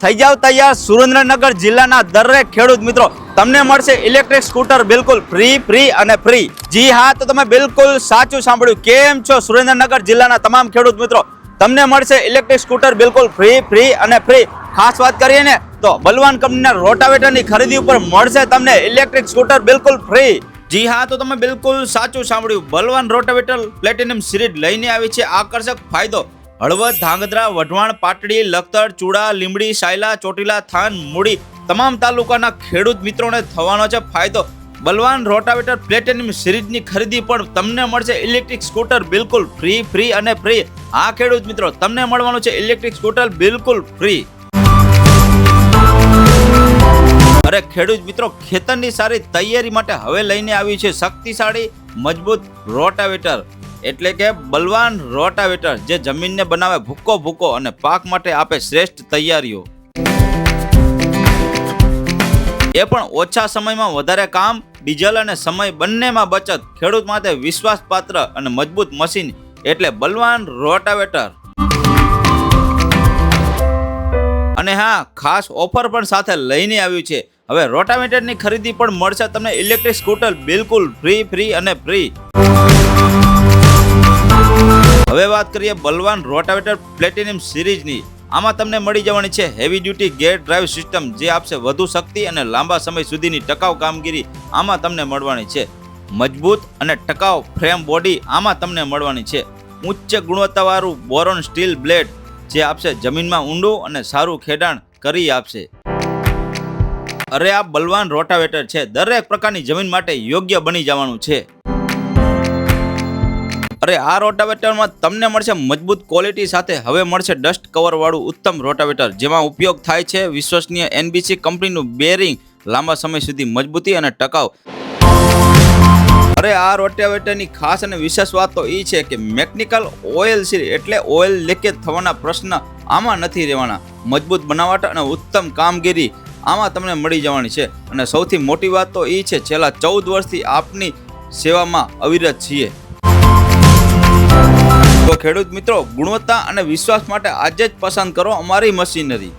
થઈ જાવ તૈયાર સુરેન્દ્રનગર જિલ્લાના દરેક ખેડૂત મિત્રો તમને મળશે ઇલેક્ટ્રિક સ્કૂટર બિલકુલ ફ્રી અને ફ્રી। જી હા, તો તમે બિલકુલ સાચું સાંભળ્યું। કેમ છો સુરેન્દ્રનગર જિલ્લાના તમામ ખેડૂત મિત્રો, તમને મળશે ઇલેક્ટ્રિક સ્કૂટર બિલકુલ ફ્રી અને ફ્રી। ખાસ વાત કરીએ ને તો બલવાન કંપનીના રોટાવેટરની ખરીદી ઉપર મળશે તમને ઇલેક્ટ્રિક સ્કૂટર બિલકુલ ફ્રી। જી હા, તો તમે બિલકુલ સાચું સાંભળ્યું। બલવાન રોટાવેટર પ્લેટિનમ સિરીઝ લઈને આવી છે આકર્ષક ફાયદો। હળવદ, ધાંગધ્રા, વઢવાણ, પાટડી, લખતર, ચૂડા, લીંબડી, સાયલા, ચોટીલા, થાન, મૂડી તમામ તાલુકાના ખેડૂત મિત્રોને થવાનો છે ફાયદો। બલવાન રોટાવેટર પ્લેટિનમ સિરીઝની ખરીદી પણ તમને મળશે ઇલેક્ટ્રિક સ્કૂટર બિલકુલ ફ્રી અને ફ્રી। હા ખેડૂત મિત્રો, તમને મળવાનું છે ઇલેક્ટ્રિક સ્કૂટર બિલકુલ ફ્રી। અરે ખેડૂત મિત્રો, ખેતરની સારી તૈયારી માટે હવે લઈને આવ્યું છે શક્તિશાળી મજબૂત રોટાવેટર, એટલે કે બલવાન રોટાવેટર, જે જમીનને બનાવે ભૂકો અને પાક માટે આપે શ્રેષ્ઠ તૈયારીઓ। એ પણ ઓછા સમયમાં વધારે કામ, ડીઝલ અને સમય બંનેમાં બચત। ખેડૂત માટે વિશ્વાસપાત્ર અને મજબૂત મશીન એટલે બલવાન રોટાવેટર। અને હા, ખાસ ઓફર પણ સાથે લઈને આવ્યું છે। હવે રોટાવેટરની ખરીદી પણ મળશે તમને ઇલેક્ટ્રિક સ્કૂટર બિલકુલ ફ્રી અને ફ્રી। હવે વાત કરીએ બલવાન રોટાવેટર પ્લેટિનમ સિરીઝની। આમાં તમને મળી જવાની છે હેવી ડ્યુટી ગેર ડ્રાઈવ સિસ્ટમ, જે આપશે વધુ શક્તિ અને લાંબા સમય સુધીની ટકાઉ કામગીરી આમાં તમને મળવાની છે। મજબૂત અને ટકાઉ ફ્રેમ બોડી આમાં તમને મળવાની છે। ઉચ્ચ ગુણવત્તાવાળું બોરોન સ્ટીલ બ્લેડ, જે આપશે જમીનમાં ઊંડું અને સારું ખેડાણ કરી આપશે। અરે આ બલવાન રોટાવેટર છે દરેક પ્રકારની જમીન માટે યોગ્ય બની જવાનું છે। અરે આ રોટાવેટરમાં તમને મળશે મજબૂત ક્વોલિટી સાથે હવે મળશે ડસ્ટ કવર વાળું ઉત્તમ રોટાવેટર, જેમાં ઉપયોગ થાય છે વિશ્વસનીય એનબીસી કંપનીનું બેરિંગ, લાંબા સમય સુધી મજબૂતી અને ટકાઉ। અરે આ રોટાવેટરની ખાસ અને વિશેષ વાત તો એ છે કે મેકેનિકલ ઓઇલ સીલ, એટલે ઓઇલ લીકેજ થવાના પ્રશ્ન આમાં નથી રહેવાના। મજબૂત બનાવટ અને ઉત્તમ કામગીરી આમાં તમને મળી જવાની છે। અને સૌથી મોટી વાત તો એ છે, છેલ્લા 14 વર્ષથી આપની સેવામાં અવિરત છીએ। તો ખેડૂત મિત્રો, ગુણવત્તા અને વિશ્વાસ માટે આજે જ પસંદ કરો અમારી મશીનરી।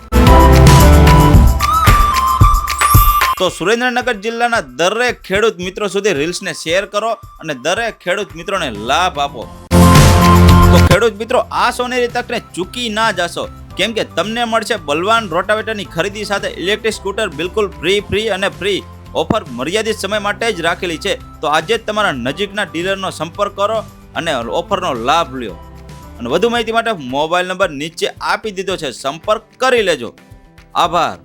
તો સુરેન્દ્રનગર જિલ્લાના દરેક ખેડૂત મિત્રો સુધી રીલ્સને શેર કરો અને દરેક ખેડૂત મિત્રોને લાભ આપો। તો ખેડૂત મિત્રો, આ સોનેરી તકને ચૂકી ના જશો, કેમ કે તમને મળશે બલવાન રોટાવેટરની ખરીદી સાથે ઇલેક્ટ્રિક સ્કૂટર બિલકુલ ફ્રી અને ફ્રી। ઓફર મર્યાદિત સમય માટે જ રાખેલી છે, તો આજે જ તમારા નજીકના ડીલરનો સંપર્ક કરો અને ઓફરનો લાભ લ્યો। અને વધુ માહિતી માટે મોબાઈલ નંબર નીચે આપી દીધો છે, સંપર્ક કરી લેજો। આભાર।